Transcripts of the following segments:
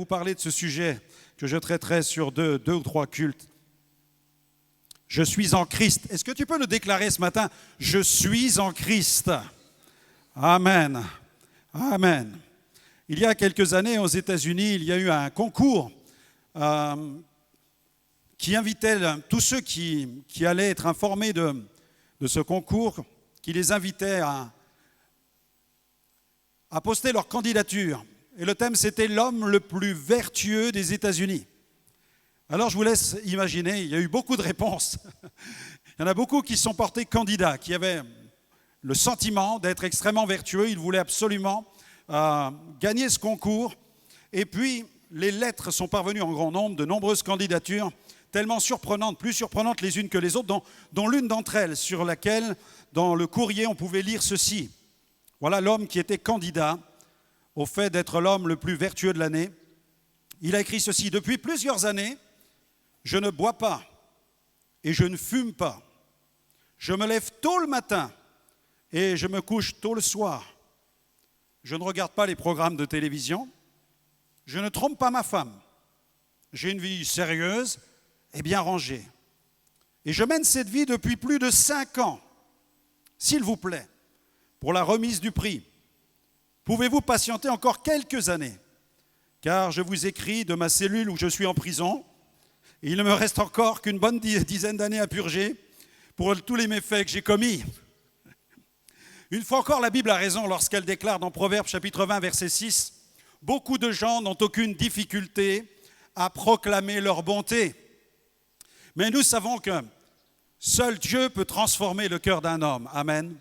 vous parler de ce sujet que je traiterai sur deux ou trois cultes. Je suis en Christ. Est-ce que tu peux le déclarer ce matin? Je suis en Christ. Amen. Amen. Il y a quelques années, aux États-Unis, il y a eu un concours qui invitait tous ceux qui allaient être informés de ce concours, qui les invitait à poster leur candidature. Et le thème, c'était l'homme le plus vertueux des États-Unis. Alors, je vous laisse imaginer, il y a eu beaucoup de réponses. Il y en a beaucoup qui se sont portés candidats, qui avaient le sentiment d'être extrêmement vertueux. Ils voulaient absolument gagner ce concours. Et puis, les lettres sont parvenues en grand nombre, de nombreuses candidatures, tellement surprenantes, plus surprenantes les unes que les autres, dont l'une d'entre elles, sur laquelle, dans le courrier, on pouvait lire ceci. Voilà l'homme qui était candidat au fait d'être l'homme le plus vertueux de l'année. Il a écrit ceci: « Depuis plusieurs années, je ne bois pas et je ne fume pas. Je me lève tôt le matin et je me couche tôt le soir. Je ne regarde pas les programmes de télévision. Je ne trompe pas ma femme. J'ai une vie sérieuse et bien rangée. Et je mène cette vie depuis plus de 5 ans. S'il vous plaît, pour la remise du prix, pouvez-vous patienter encore quelques années? Car je vous écris de ma cellule où je suis en prison. Et il ne me reste encore qu'une bonne dizaine d'années à purger pour tous les méfaits que j'ai commis. » Une fois encore, la Bible a raison lorsqu'elle déclare dans Proverbes chapitre 20, verset 6, « Beaucoup de gens n'ont aucune difficulté à proclamer leur bonté. » Mais nous savons que seul Dieu peut transformer le cœur d'un homme. Amen.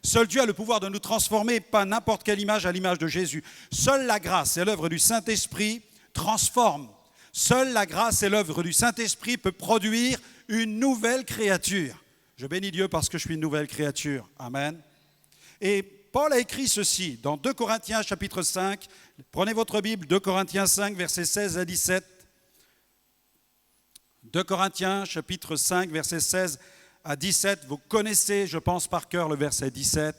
Seul Dieu a le pouvoir de nous transformer, pas n'importe quelle image à l'image de Jésus. Seule la grâce et l'œuvre du Saint-Esprit transforment. Seule la grâce et l'œuvre du Saint-Esprit peut produire une nouvelle créature. Je bénis Dieu parce que je suis une nouvelle créature. Amen. Et Paul a écrit ceci dans 2 Corinthiens chapitre 5. Prenez votre Bible, 2 Corinthiens 5, versets 16 à 17. 2 Corinthiens chapitre 5, versets 16 à 17. Vous connaissez, je pense, par cœur le verset 17.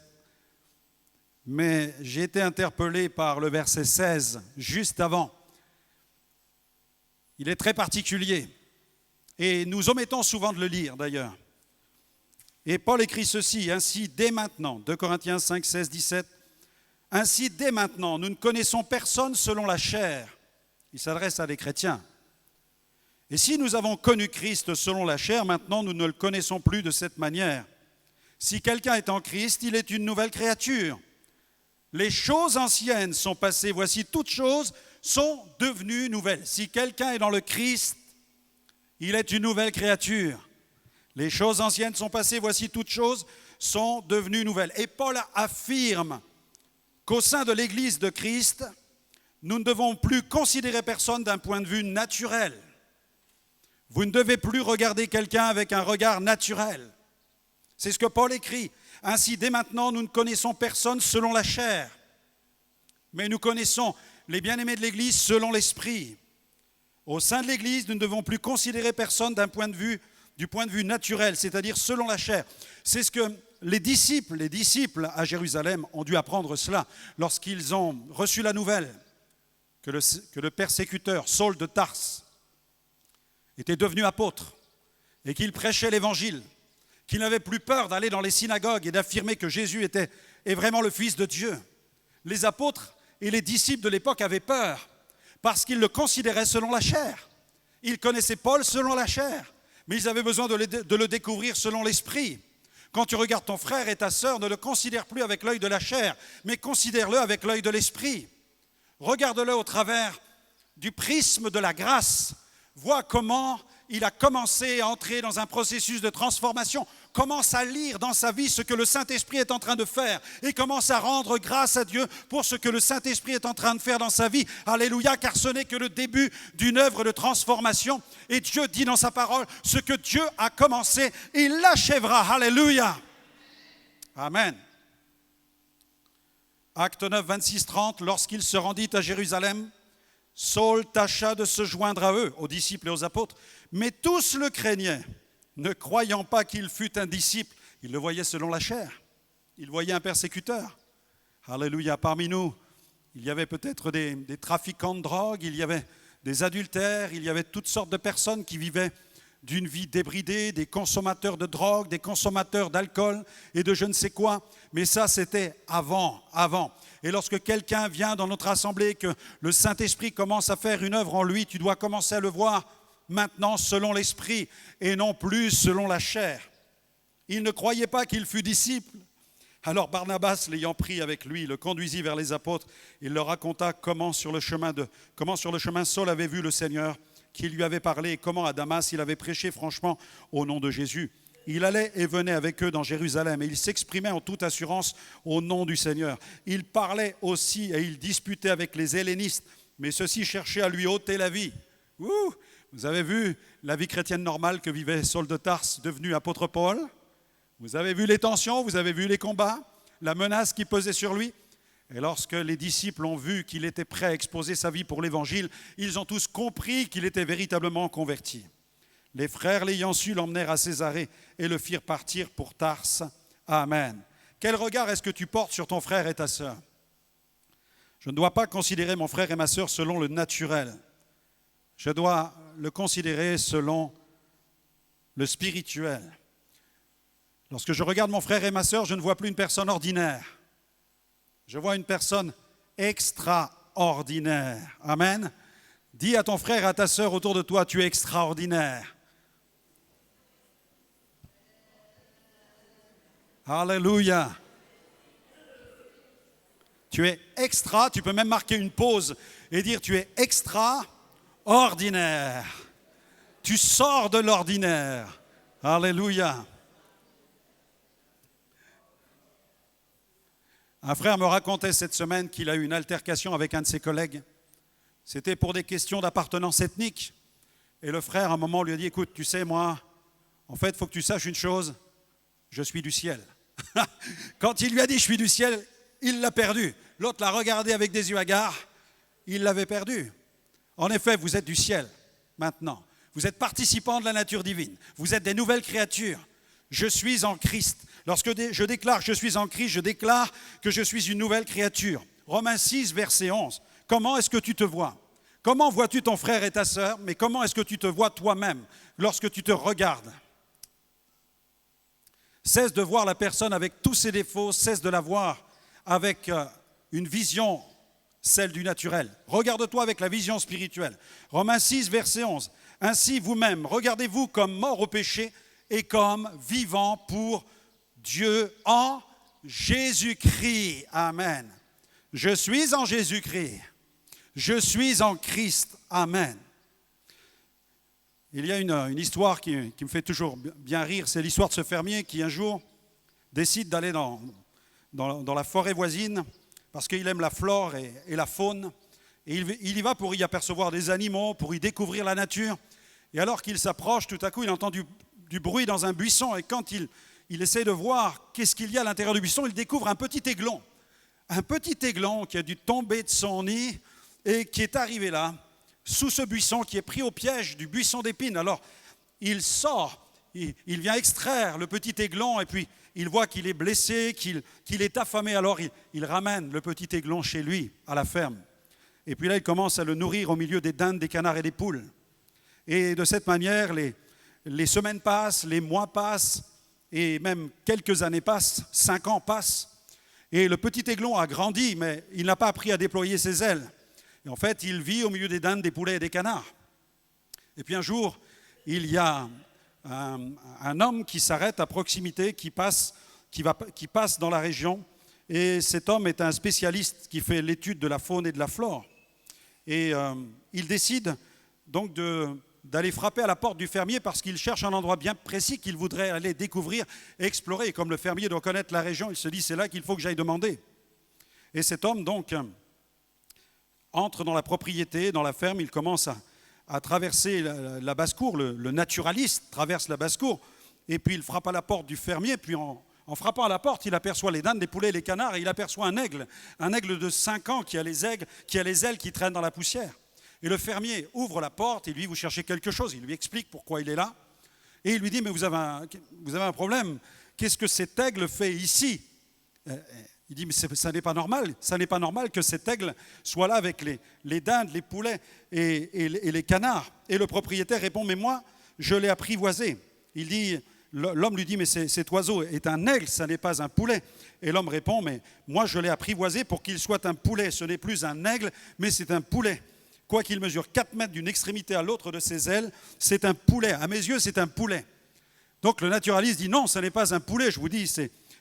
Mais j'ai été interpellé par le verset 16, juste avant. Il est très particulier et nous omettons souvent de le lire d'ailleurs. Et Paul écrit ceci: « Ainsi dès maintenant », 2 Corinthiens 5, 16, 17, « Ainsi dès maintenant, nous ne connaissons personne selon la chair. » Il s'adresse à des chrétiens. « Et si nous avons connu Christ selon la chair, maintenant nous ne le connaissons plus de cette manière. Si quelqu'un est en Christ, il est une nouvelle créature. Les choses anciennes sont passées, voici toutes choses sont devenues nouvelles. » Si quelqu'un est dans le Christ, il est une nouvelle créature. Les choses anciennes sont passées, voici toutes choses sont devenues nouvelles. Et Paul affirme qu'au sein de l'Église de Christ, nous ne devons plus considérer personne d'un point de vue naturel. Vous ne devez plus regarder quelqu'un avec un regard naturel. C'est ce que Paul écrit. « Ainsi, dès maintenant, nous ne connaissons personne selon la chair, mais nous connaissons les bien-aimés de l'Église selon l'Esprit. Au sein de l'Église, nous ne devons plus considérer personne du point de vue naturel, c'est-à-dire selon la chair. » C'est ce que les disciples à Jérusalem ont dû apprendre cela lorsqu'ils ont reçu la nouvelle que le persécuteur Saul de Tarse était devenu apôtre et qu'il prêchait l'Évangile, qu'il n'avait plus peur d'aller dans les synagogues et d'affirmer que Jésus est vraiment le Fils de Dieu. Les apôtres et les disciples de l'époque avaient peur parce qu'ils le considéraient selon la chair. Ils connaissaient Paul selon la chair, mais ils avaient besoin de le découvrir selon l'Esprit. Quand tu regardes ton frère et ta sœur, ne le considère plus avec l'œil de la chair, mais considère-le avec l'œil de l'Esprit. Regarde-le au travers du prisme de la grâce. Vois comment il a commencé à entrer dans un processus de transformation. Commence à lire dans sa vie ce que le Saint-Esprit est en train de faire et commence à rendre grâce à Dieu pour ce que le Saint-Esprit est en train de faire dans sa vie. Alléluia, car ce n'est que le début d'une œuvre de transformation. Et Dieu dit dans sa parole, ce que Dieu a commencé, il l'achèvera. Alléluia. Amen. Acte 9, 26, 30, lorsqu'il se rendit à Jérusalem, Saul tâcha de se joindre à eux, aux disciples et aux apôtres, mais tous le craignaient, ne croyant pas qu'il fût un disciple. Ils le voyaient selon la chair, ils voyaient un persécuteur. Alléluia, parmi nous, Il y avait peut-être des trafiquants de drogue, il y avait des adultères, il y avait toutes sortes de personnes qui vivaient d'une vie débridée, des consommateurs de drogue, des consommateurs d'alcool et de je ne sais quoi. Mais ça, c'était avant. Et lorsque quelqu'un vient dans notre assemblée, que le Saint-Esprit commence à faire une œuvre en lui, tu dois commencer à le voir maintenant selon l'Esprit et non plus selon la chair. Il ne croyait pas qu'il fût disciple. Alors Barnabas, l'ayant pris avec lui, le conduisit vers les apôtres. Il leur raconta comment sur le chemin Saul avait vu le Seigneur, qui lui avait parlé, et comment à Damas il avait prêché franchement au nom de Jésus. Il allait et venait avec eux dans Jérusalem, et il s'exprimait en toute assurance au nom du Seigneur. Il parlait aussi et il disputait avec les hellénistes, mais ceux-ci cherchaient à lui ôter la vie. Vous avez vu la vie chrétienne normale que vivait Saul de Tarse, devenu apôtre Paul? Vous avez vu les tensions, vous avez vu les combats, la menace qui pesait sur lui. Et lorsque les disciples ont vu qu'il était prêt à exposer sa vie pour l'Évangile, ils ont tous compris qu'il était véritablement converti. Les frères l'ayant su l'emmenèrent à Césarée et le firent partir pour Tarse. Amen. Quel regard est-ce que tu portes sur ton frère et ta sœur? Je ne dois pas considérer mon frère et ma sœur selon le naturel. Je dois le considérer selon le spirituel. Lorsque je regarde mon frère et ma sœur, je ne vois plus une personne ordinaire. Je vois une personne extraordinaire. Amen. Dis à ton frère et à ta sœur autour de toi, tu es extraordinaire. Alléluia. Tu es extra, tu peux même marquer une pause et dire tu es extraordinaire. Tu sors de l'ordinaire. Alléluia. Un frère me racontait cette semaine qu'il a eu une altercation avec un de ses collègues. C'était pour des questions d'appartenance ethnique. Et le frère, à un moment, lui a dit, écoute, tu sais, moi, en fait, il faut que tu saches une chose, je suis du ciel. Quand il lui a dit, je suis du ciel, il l'a perdu. L'autre l'a regardé avec des yeux hagards, il l'avait perdu. En effet, vous êtes du ciel, maintenant. Vous êtes participants de la nature divine. Vous êtes des nouvelles créatures. Je suis en Christ. Lorsque je déclare que je suis en Christ, je déclare que je suis une nouvelle créature. Romains 6, verset 11. Comment est-ce que tu te vois? Comment vois-tu ton frère et ta sœur? Mais comment est-ce que tu te vois toi-même lorsque tu te regardes? Cesse de voir la personne avec tous ses défauts, cesse de la voir avec une vision, celle du naturel. Regarde-toi avec la vision spirituelle. Romains 6, verset 11. Ainsi, vous-même, regardez-vous comme mort au péché et comme vivant pour Dieu en Jésus-Christ. Amen. Je suis en Jésus-Christ. Je suis en Christ. Amen. Il y a une histoire qui me fait toujours bien rire. C'est l'histoire de ce fermier qui un jour décide d'aller dans la forêt voisine parce qu'il aime la flore et la faune. Et il y va pour y apercevoir des animaux, pour y découvrir la nature. Et alors qu'il s'approche, tout à coup, il entend du bruit dans un buisson. Et quand il essaie de voir qu'est-ce qu'il y a à l'intérieur du buisson, il découvre un petit aiglon. Un petit aiglon qui a dû tomber de son nid et qui est arrivé là, sous ce buisson, qui est pris au piège du buisson d'épines. Alors, il sort, il vient extraire le petit aiglon et puis il voit qu'il est blessé, qu'il est affamé. Alors, il ramène le petit aiglon chez lui, à la ferme. Et puis là, il commence à le nourrir au milieu des dindes, des canards et des poules. Et de cette manière, les semaines passent, les mois passent, et même quelques années passent, 5 ans passent. Et le petit aiglon a grandi, mais il n'a pas appris à déployer ses ailes. Et en fait, il vit au milieu des dindes, des poulets et des canards. Et puis un jour, il y a un homme qui s'arrête à proximité, qui passe dans la région. Et cet homme est un spécialiste qui fait l'étude de la faune et de la flore. Et il décide donc d'aller frapper à la porte du fermier parce qu'il cherche un endroit bien précis qu'il voudrait aller découvrir et explorer. Et comme le fermier doit connaître la région, il se dit c'est là qu'il faut que j'aille demander. Et cet homme donc entre dans la propriété, dans la ferme, il commence à traverser la basse-cour, le naturaliste traverse la basse-cour, et puis il frappe à la porte du fermier, puis en frappant à la porte, il aperçoit les dindes, les poulets, les canards, et il aperçoit un aigle de 5 ans qui a les ailes qui traînent dans la poussière. Et le fermier ouvre la porte, et lui, vous cherchez quelque chose, il lui explique pourquoi il est là, et il lui dit, mais vous avez un problème, qu'est-ce que cet aigle fait ici? Il dit, mais ça n'est pas normal. Ça n'est pas normal que cet aigle soit là avec les dindes, les poulets et les canards. Et le propriétaire répond, mais moi, je l'ai apprivoisé. Il dit, l'homme lui dit, mais cet oiseau est un aigle, ça n'est pas un poulet. Et l'homme répond, mais moi, je l'ai apprivoisé pour qu'il soit un poulet. Ce n'est plus un aigle, mais c'est un poulet. Quoiqu'il mesure 4 mètres d'une extrémité à l'autre de ses ailes, c'est un poulet. À mes yeux, c'est un poulet. Donc le naturaliste dit, non, ce n'est pas un poulet, je vous dis,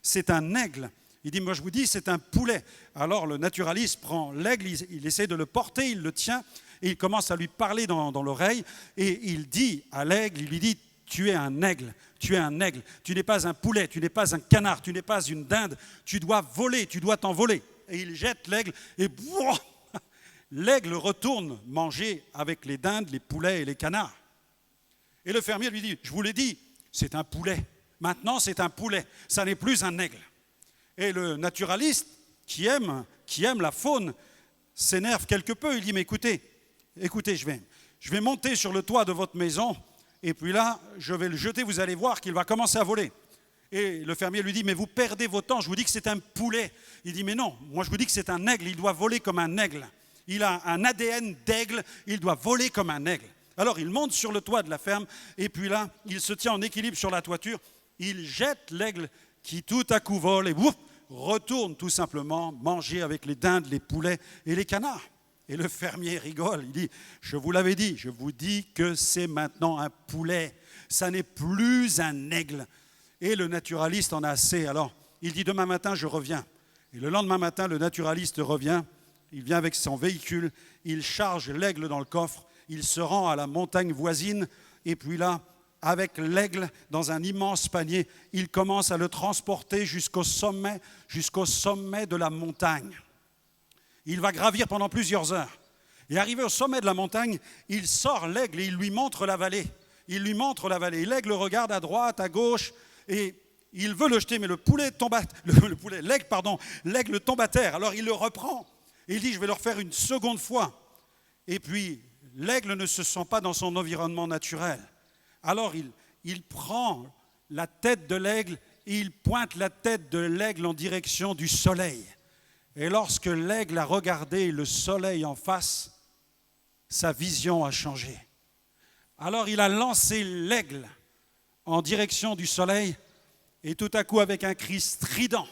c'est un aigle. Il dit, moi je vous dis, c'est un poulet. Alors le naturaliste prend l'aigle, il essaie de le porter, il le tient, et il commence à lui parler dans l'oreille, et il dit à l'aigle, il lui dit, tu es un aigle, tu es un aigle, tu n'es pas un poulet, tu n'es pas un canard, tu n'es pas une dinde, tu dois voler, tu dois t'envoler. Et il jette l'aigle, et boum, l'aigle retourne manger avec les dindes, les poulets et les canards. Et le fermier lui dit, je vous l'ai dit, c'est un poulet. Maintenant, c'est un poulet, ça n'est plus un aigle. Et le naturaliste, qui aime la faune, s'énerve quelque peu. Il dit, mais écoutez, je vais monter sur le toit de votre maison, et puis là, je vais le jeter, vous allez voir qu'il va commencer à voler. Et le fermier lui dit, mais vous perdez votre temps, je vous dis que c'est un poulet. Il dit, mais non, moi je vous dis que c'est un aigle, il doit voler comme un aigle. Il a un ADN d'aigle, il doit voler comme un aigle. Alors il monte sur le toit de la ferme, et puis là, il se tient en équilibre sur la toiture, il jette l'aigle qui tout à coup vole, et ouf, retourne tout simplement manger avec les dindes, les poulets et les canards. Et le fermier rigole, il dit, je vous l'avais dit, je vous dis que c'est maintenant un poulet, ça n'est plus un aigle. Et le naturaliste en a assez, alors il dit, demain matin je reviens. Et le lendemain matin, le naturaliste revient, il vient avec son véhicule, il charge l'aigle dans le coffre, il se rend à la montagne voisine, et puis là, avec l'aigle dans un immense panier, il commence à le transporter jusqu'au sommet de la montagne. Il va gravir pendant plusieurs heures. Et arrivé au sommet de la montagne, il sort l'aigle et il lui montre la vallée. L'aigle regarde à droite, à gauche, et il veut le jeter, mais l'aigle tombe à terre. Alors il le reprend et il dit, je vais le refaire une seconde fois. Et puis, l'aigle ne se sent pas dans son environnement naturel. Alors il prend la tête de l'aigle et il pointe la tête de l'aigle en direction du soleil. Et lorsque l'aigle a regardé le soleil en face, sa vision a changé. Alors il a lancé l'aigle en direction du soleil et tout à coup avec un cri strident,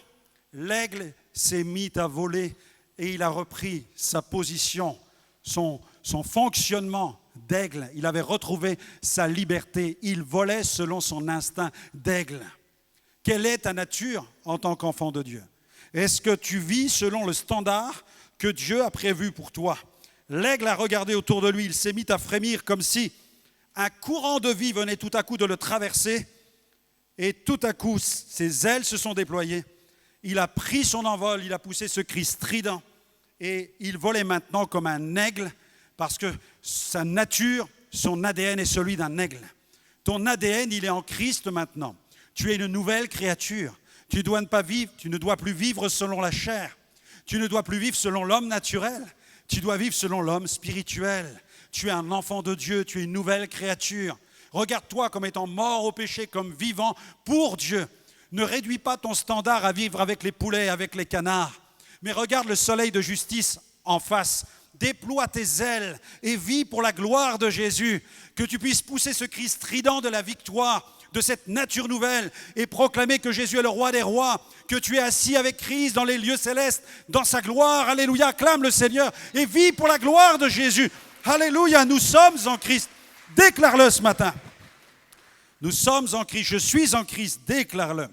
l'aigle s'est mis à voler et il a repris sa position, son fonctionnement d'aigle. Il avait retrouvé sa liberté. Il volait selon son instinct d'aigle. Quelle est ta nature en tant qu'enfant de Dieu? Est-ce que tu vis selon le standard que Dieu a prévu pour toi? L'aigle a regardé autour de lui. Il s'est mis à frémir comme si un courant de vie venait tout à coup de le traverser. Et tout à coup, ses ailes se sont déployées. Il a pris son envol. Il a poussé ce cri strident. Et il volait maintenant comme un aigle, parce que sa nature, son ADN est celui d'un aigle. Ton ADN, il est en Christ maintenant. Tu es une nouvelle créature. Tu ne dois plus vivre selon la chair. Tu ne dois plus vivre selon l'homme naturel. Tu dois vivre selon l'homme spirituel. Tu es un enfant de Dieu, tu es une nouvelle créature. Regarde-toi comme étant mort au péché, comme vivant pour Dieu. Ne réduis pas ton standard à vivre avec les poulets, avec les canards. Mais regarde le soleil de justice en face. Déploie tes ailes et vis pour la gloire de Jésus. Que tu puisses pousser ce cri strident de la victoire, de cette nature nouvelle, et proclamer que Jésus est le roi des rois, que tu es assis avec Christ dans les lieux célestes, dans sa gloire. Alléluia, acclame le Seigneur et vis pour la gloire de Jésus. Alléluia, nous sommes en Christ. Déclare-le ce matin. Nous sommes en Christ, je suis en Christ, déclare-le.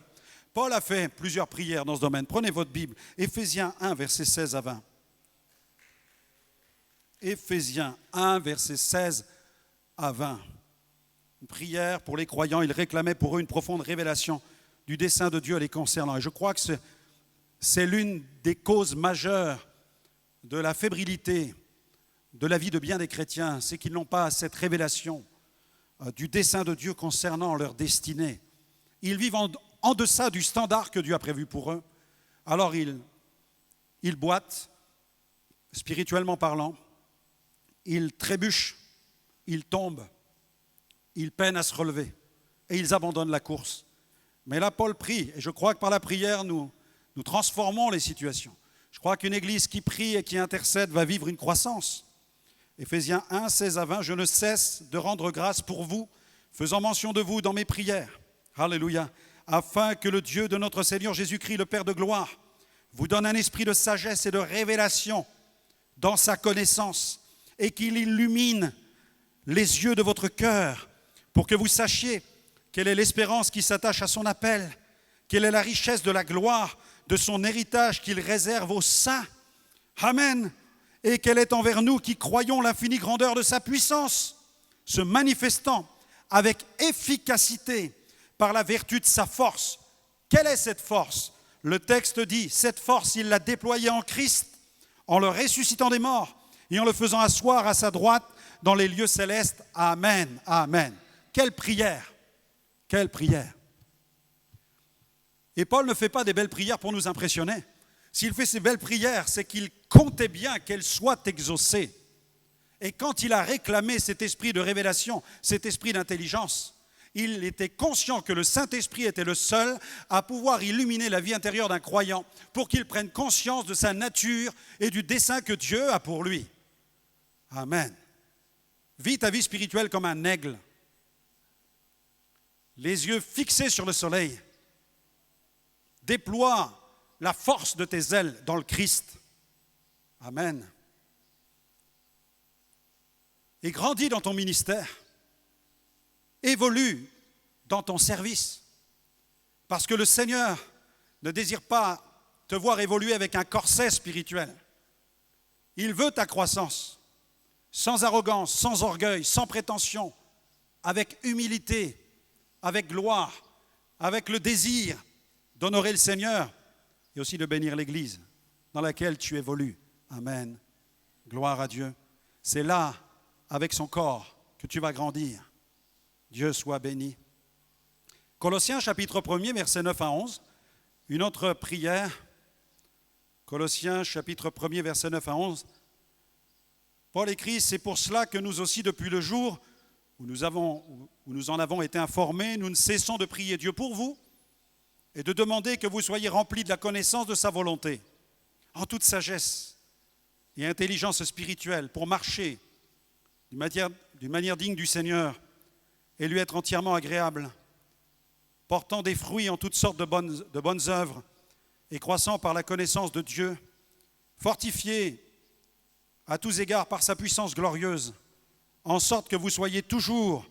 Paul a fait plusieurs prières dans ce domaine. Prenez votre Bible, Éphésiens 1, versets 16 à 20. Éphésiens 1, versets 16 à 20. Une prière pour les croyants, il réclamait pour eux une profonde révélation du dessein de Dieu les concernant. Et je crois que c'est l'une des causes majeures de la fébrilité de la vie de bien des chrétiens, c'est qu'ils n'ont pas cette révélation du dessein de Dieu concernant leur destinée. Ils vivent en deçà du standard que Dieu a prévu pour eux. Alors ils boitent, spirituellement parlant, ils trébuchent, ils tombent, ils peinent à se relever et ils abandonnent la course. Mais là, Paul prie, et je crois que par la prière, nous Nous transformons les situations. Je crois qu'une église qui prie et qui intercède va vivre une croissance. Éphésiens 1, 16 à 20, « Je ne cesse de rendre grâce pour vous, faisant mention de vous dans mes prières. » Alléluia. « Afin que le Dieu de notre Seigneur Jésus-Christ, le Père de gloire, vous donne un esprit de sagesse et de révélation dans sa connaissance, et qu'il illumine les yeux de votre cœur, pour que vous sachiez quelle est l'espérance qui s'attache à son appel, quelle est la richesse de la gloire de son héritage qu'il réserve aux saints. Amen. Et quelle est envers nous qui croyons l'infinie grandeur de sa puissance, se manifestant avec efficacité par la vertu de sa force. » Quelle est cette force? Le texte dit, cette force, il l'a déployée en Christ, en le ressuscitant des morts et en le faisant asseoir à sa droite dans les lieux célestes. Amen, amen. Quelle prière, quelle prière. Et Paul ne fait pas des belles prières pour nous impressionner. S'il fait ces belles prières, c'est qu'il comptait bien qu'elles soient exaucées. Et quand il a réclamé cet esprit de révélation, cet esprit d'intelligence, il était conscient que le Saint-Esprit était le seul à pouvoir illuminer la vie intérieure d'un croyant pour qu'il prenne conscience de sa nature et du dessein que Dieu a pour lui. Amen. Vis ta vie spirituelle comme un aigle, les yeux fixés sur le soleil. Déploie la force de tes ailes dans le Christ. Amen. Et grandis dans ton ministère. Évolue dans ton service. Parce que le Seigneur ne désire pas te voir évoluer avec un corset spirituel. Il veut ta croissance, sans arrogance, sans orgueil, sans prétention, avec humilité, avec gloire, avec le désir d'honorer le Seigneur et aussi de bénir l'Église dans laquelle tu évolues. Amen. Gloire à Dieu. C'est là, avec son corps, que tu vas grandir. Dieu soit béni. Colossiens chapitre 1er, versets 9 à 11. Une autre prière. Colossiens chapitre 1er, versets 9 à 11. Paul écrit, « C'est pour cela que nous aussi, depuis le jour où nous en avons été informés, nous ne cessons de prier Dieu pour vous et de demander que vous soyez remplis de la connaissance de sa volonté, en toute sagesse et intelligence spirituelle, pour marcher d'une manière digne du Seigneur et lui être entièrement agréable, portant des fruits en toutes sortes de bonnes œuvres et croissant par la connaissance de Dieu, fortifiés à tous égards par sa puissance glorieuse, en sorte que vous soyez toujours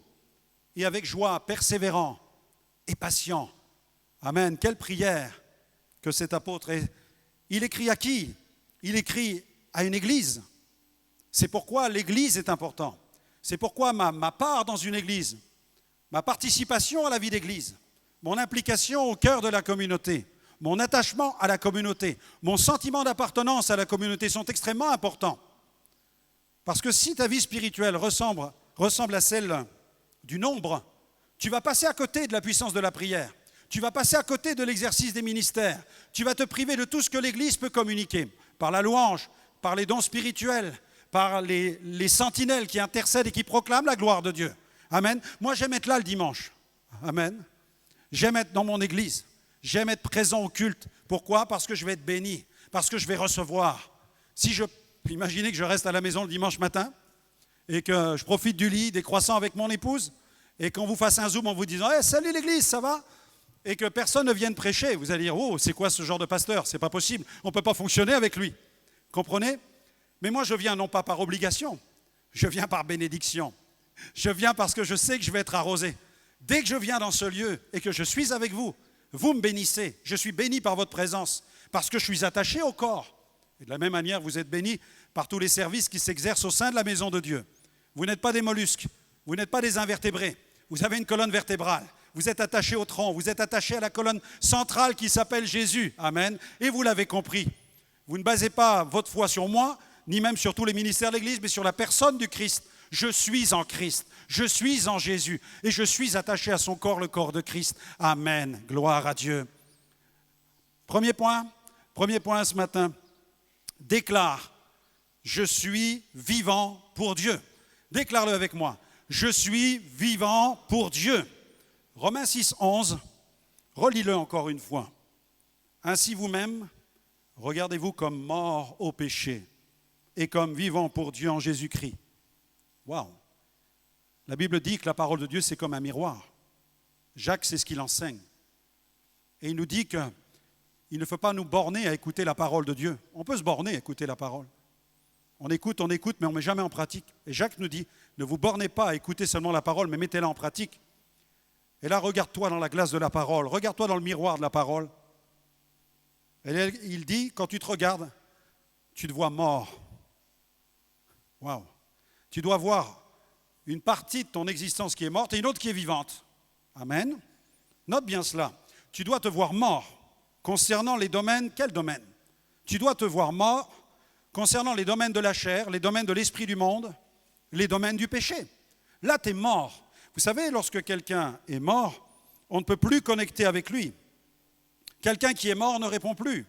et avec joie persévérants et patients. » Amen. Quelle prière que cet apôtre est. Il écrit à qui? Il écrit à une église. C'est pourquoi l'église est importante. C'est pourquoi ma part dans une église, ma participation à la vie d'église, mon implication au cœur de la communauté, mon attachement à la communauté, mon sentiment d'appartenance à la communauté sont extrêmement importants. Parce que si ta vie spirituelle ressemble à celle du nombre, tu vas passer à côté de la puissance de la prière. Tu vas passer à côté de l'exercice des ministères. Tu vas te priver de tout ce que l'Église peut communiquer, par la louange, par les dons spirituels, par les sentinelles qui intercèdent et qui proclament la gloire de Dieu. Amen. Moi, j'aime être là le dimanche. Amen. J'aime être dans mon Église. J'aime être présent au culte. Pourquoi? Parce que je vais être béni, parce que je vais recevoir. Imaginez que je reste à la maison le dimanche matin et que je profite du lit, des croissants avec mon épouse, et qu'on vous fasse un zoom en vous disant hey, « Salut l'Église, ça va ?» et que personne ne vienne prêcher. Vous allez dire « Oh, c'est quoi ce genre de pasteur? C'est pas possible, on ne peut pas fonctionner avec lui. » Comprenez? Mais moi, je viens non pas par obligation, je viens par bénédiction. Je viens parce que je sais que je vais être arrosé. Dès que je viens dans ce lieu et que je suis avec vous, vous me bénissez. Je suis béni par votre présence parce que je suis attaché au corps. Et de la même manière, vous êtes bénis par tous les services qui s'exercent au sein de la maison de Dieu. Vous n'êtes pas des mollusques, vous n'êtes pas des invertébrés. Vous avez une colonne vertébrale. Vous êtes attaché au tronc, vous êtes attaché à la colonne centrale qui s'appelle Jésus. Amen. Et vous l'avez compris. Vous ne basez pas votre foi sur moi, ni même sur tous les ministères de l'Église, mais sur la personne du Christ. Je suis en Christ, je suis en Jésus, et je suis attaché à son corps, le corps de Christ. Amen. Gloire à Dieu. Premier point ce matin. Déclare, je suis vivant pour Dieu. Déclare-le avec moi. Je suis vivant pour Dieu. Romains 6, 11, relis-le encore une fois. Ainsi vous-même, regardez-vous comme morts au péché et comme vivants pour Dieu en Jésus-Christ. Waouh! La Bible dit que la parole de Dieu, c'est comme un miroir. Jacques, c'est ce qu'il enseigne. Et il nous dit qu'il ne faut pas nous borner à écouter la parole de Dieu. On peut se borner à écouter la parole. On écoute, mais on ne met jamais en pratique. Et Jacques nous dit, ne vous bornez pas à écouter seulement la parole, mais mettez-la en pratique. Et là, regarde-toi dans la glace de la parole, regarde-toi dans le miroir de la parole. Et il dit, quand tu te regardes, tu te vois mort. Waouh! Tu dois voir une partie de ton existence qui est morte et une autre qui est vivante. Amen. Note bien cela. Tu dois te voir mort concernant les domaines. Quel domaine? Tu dois te voir mort concernant les domaines de la chair, les domaines de l'esprit du monde, les domaines du péché. Là, tu es mort. Vous savez, lorsque quelqu'un est mort, on ne peut plus connecter avec lui. Quelqu'un qui est mort ne répond plus.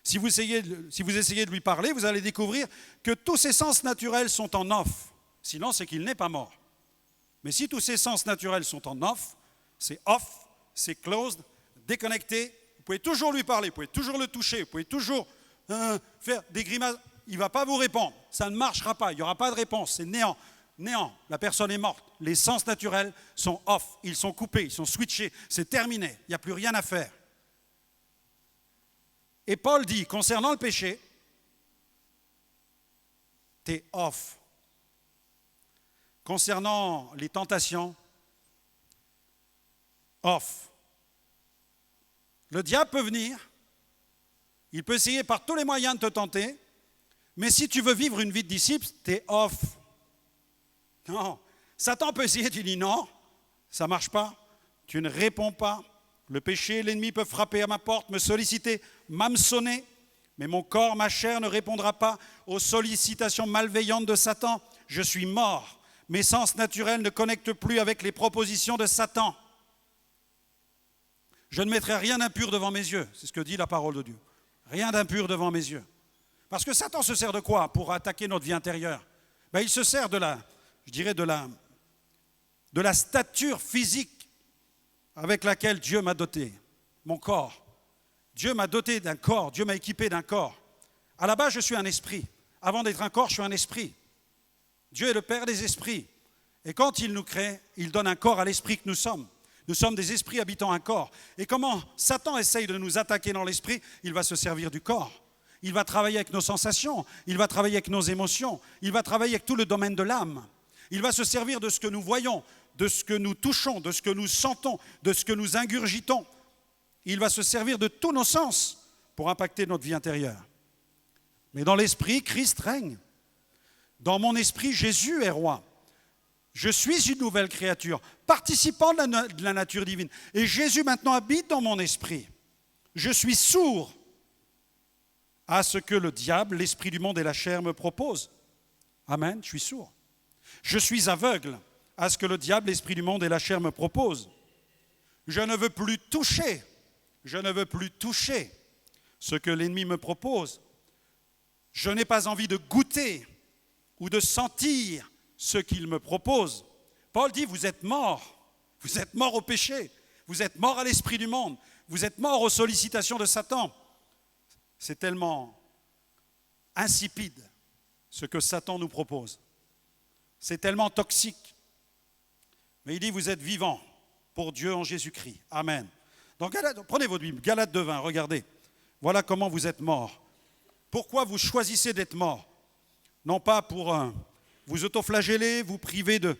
Si vous essayez de lui parler, vous allez découvrir que tous ses sens naturels sont en off. Sinon, c'est qu'il n'est pas mort. Mais si tous ses sens naturels sont en off, c'est closed, déconnecté. Vous pouvez toujours lui parler, vous pouvez toujours le toucher, vous pouvez toujours faire des grimaces. Il ne va pas vous répondre. Ça ne marchera pas, il n'y aura pas de réponse. C'est néant. Néant. La personne est morte. Les sens naturels sont off. Ils sont coupés, ils sont switchés. C'est terminé. Il n'y a plus rien à faire. Et Paul dit, concernant le péché, t'es off. Concernant les tentations, off. Le diable peut venir, il peut essayer par tous les moyens de te tenter, mais si tu veux vivre une vie de disciple, t'es off. Non, Satan peut essayer, tu dis non, ça ne marche pas, tu ne réponds pas. Le péché, l'ennemi peut frapper à ma porte, me solliciter, m'hameçonner, mais mon corps, ma chair ne répondra pas aux sollicitations malveillantes de Satan. Je suis mort. Mes sens naturels ne connectent plus avec les propositions de Satan. Je ne mettrai rien d'impur devant mes yeux. C'est ce que dit la parole de Dieu. Rien d'impur devant mes yeux. Parce que Satan se sert de quoi pour attaquer notre vie intérieure? Il se sert de la stature physique avec laquelle Dieu m'a doté, mon corps. Dieu m'a doté d'un corps, Dieu m'a équipé d'un corps. À la base, je suis un esprit. Avant d'être un corps, je suis un esprit. Dieu est le Père des esprits. Et quand il nous crée, il donne un corps à l'esprit que nous sommes. Nous sommes des esprits habitant un corps. Et comment Satan essaye de nous attaquer dans l'esprit? Il va se servir du corps. Il va travailler avec nos sensations, il va travailler avec nos émotions, il va travailler avec tout le domaine de l'âme. Il va se servir de ce que nous voyons, de ce que nous touchons, de ce que nous sentons, de ce que nous ingurgitons. Il va se servir de tous nos sens pour impacter notre vie intérieure. Mais dans l'esprit, Christ règne. Dans mon esprit, Jésus est roi. Je suis une nouvelle créature, participant de la nature divine. Et Jésus maintenant habite dans mon esprit. Je suis sourd à ce que le diable, l'esprit du monde et la chair me proposent. Amen, je suis sourd. Je suis aveugle à ce que le diable, l'esprit du monde et la chair me proposent. Je ne veux plus toucher ce que l'ennemi me propose. Je n'ai pas envie de goûter ou de sentir ce qu'il me propose. Paul dit, vous êtes morts au péché, vous êtes morts à l'esprit du monde, vous êtes morts aux sollicitations de Satan. C'est tellement insipide ce que Satan nous propose. C'est tellement toxique. Mais il dit, vous êtes vivants pour Dieu en Jésus-Christ. Amen. Donc, prenez votre Bible, Galates 2:20, regardez. Voilà comment vous êtes morts. Pourquoi vous choisissez d'être morts? Non pas pour vous autoflageller, vous priver de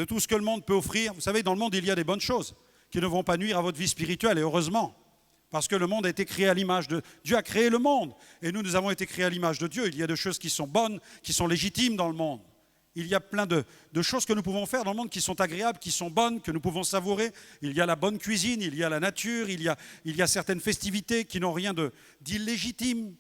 tout ce que le monde peut offrir. Vous savez, dans le monde, il y a des bonnes choses qui ne vont pas nuire à votre vie spirituelle, et heureusement. Parce que le monde a été créé à l'image de... Dieu a créé le monde, et nous avons été créés à l'image de Dieu. Il y a des choses qui sont bonnes, qui sont légitimes dans le monde. Il y a plein de choses que nous pouvons faire dans le monde qui sont agréables, qui sont bonnes, que nous pouvons savourer. Il y a la bonne cuisine, il y a la nature, il y a certaines festivités qui n'ont rien d'illégitime,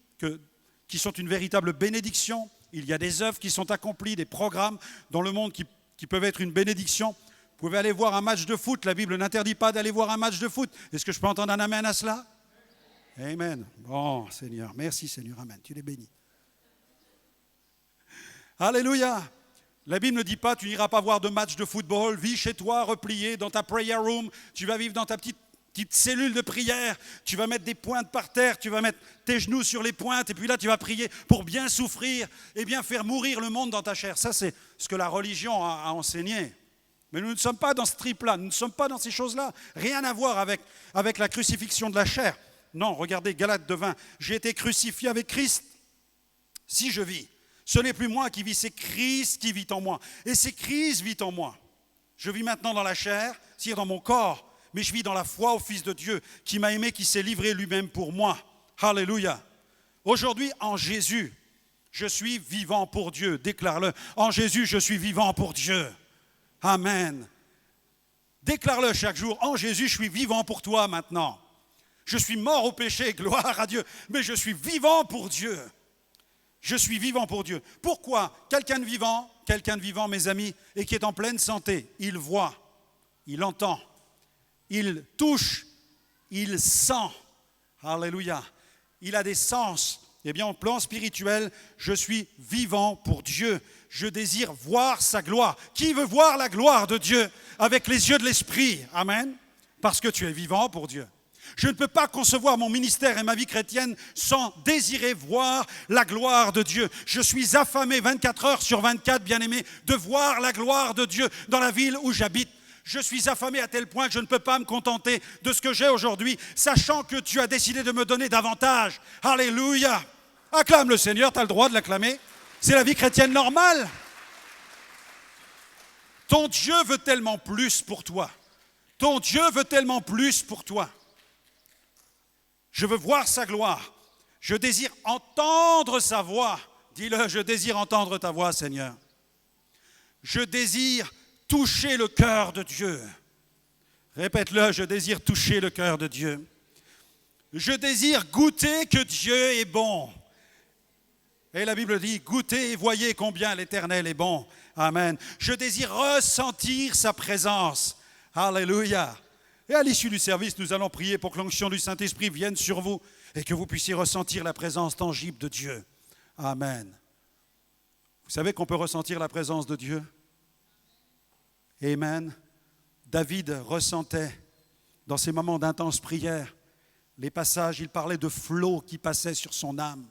qui sont une véritable bénédiction. Il y a des œuvres qui sont accomplies, des programmes dans le monde qui peuvent être une bénédiction. Vous pouvez aller voir un match de foot. La Bible n'interdit pas d'aller voir un match de foot. Est-ce que je peux entendre un amen à cela? Amen. Bon, Seigneur. Merci, Seigneur. Amen. Tu les bénis. Alléluia. La Bible ne dit pas, tu n'iras pas voir de match de football. Vis chez toi, replié dans ta prayer room. Tu vas vivre dans ta petite petite cellule de prière, tu vas mettre des pointes par terre, tu vas mettre tes genoux sur les pointes, et puis là tu vas prier pour bien souffrir et bien faire mourir le monde dans ta chair. Ça, c'est ce que la religion a enseigné. Mais nous ne sommes pas dans ce trip-là, nous ne sommes pas dans ces choses-là. Rien à voir avec la crucifixion de la chair. Non, regardez, Galates 2:20, j'ai été crucifié avec Christ. Si je vis, ce n'est plus moi qui vis, c'est Christ qui vit en moi. Et c'est Christ vit en moi. Je vis maintenant dans la chair, c'est-à-dire dans mon corps, mais je vis dans la foi au Fils de Dieu qui m'a aimé, qui s'est livré lui-même pour moi. Alléluia. Aujourd'hui, en Jésus, je suis vivant pour Dieu. Déclare-le. En Jésus, je suis vivant pour Dieu. Amen. Déclare-le chaque jour. En Jésus, je suis vivant pour toi maintenant. Je suis mort au péché, gloire à Dieu, mais je suis vivant pour Dieu. Je suis vivant pour Dieu. Pourquoi ? Quelqu'un de vivant, mes amis, et qui est en pleine santé, il voit, il entend, il touche, il sent. Alléluia. Il a des sens. Eh bien, au plan spirituel, je suis vivant pour Dieu. Je désire voir sa gloire. Qui veut voir la gloire de Dieu avec les yeux de l'esprit ? Amen. Parce que tu es vivant pour Dieu. Je ne peux pas concevoir mon ministère et ma vie chrétienne sans désirer voir la gloire de Dieu. Je suis affamé 24 heures sur 24, bien-aimé, de voir la gloire de Dieu dans la ville où j'habite. Je suis affamé à tel point que je ne peux pas me contenter de ce que j'ai aujourd'hui, sachant que tu as décidé de me donner davantage. Alléluia. Acclame le Seigneur, tu as le droit de l'acclamer. C'est la vie chrétienne normale. Ton Dieu veut tellement plus pour toi. Ton Dieu veut tellement plus pour toi. Je veux voir sa gloire. Je désire entendre sa voix. Dis-le, je désire entendre ta voix, Seigneur. Je désire toucher le cœur de Dieu. Répète-le, je désire toucher le cœur de Dieu. Je désire goûter que Dieu est bon. Et la Bible dit, goûtez et voyez combien l'Éternel est bon. Amen. Je désire ressentir sa présence. Alléluia. Et à l'issue du service, nous allons prier pour que l'onction du Saint-Esprit vienne sur vous et que vous puissiez ressentir la présence tangible de Dieu. Amen. Vous savez qu'on peut ressentir la présence de Dieu? Amen. David ressentait dans ces moments d'intense prière les passages, il parlait de flots qui passaient sur son âme,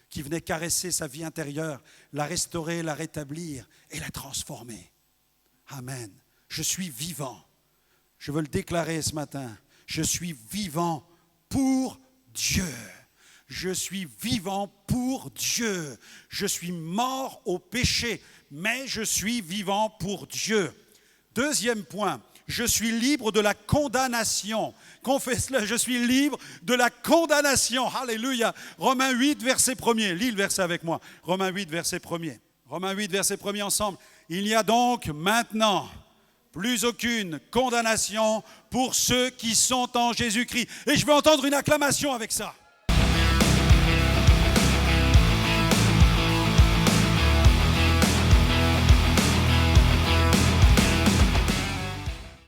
qui venaient caresser sa vie intérieure, la restaurer, la rétablir et la transformer. Amen. Je suis vivant. Je veux le déclarer ce matin. Je suis vivant pour Dieu. Je suis vivant pour Dieu. Je suis mort au péché, mais je suis vivant pour Dieu. Deuxième point, je suis libre de la condamnation. Confesse-le, je suis libre de la condamnation. Alléluia. Romains 8, verset 1er. Lis le verset avec moi. Romains 8, verset 1er. Romains 8, verset 1er ensemble. Il n'y a donc maintenant plus aucune condamnation pour ceux qui sont en Jésus-Christ. Et je veux entendre une acclamation avec ça.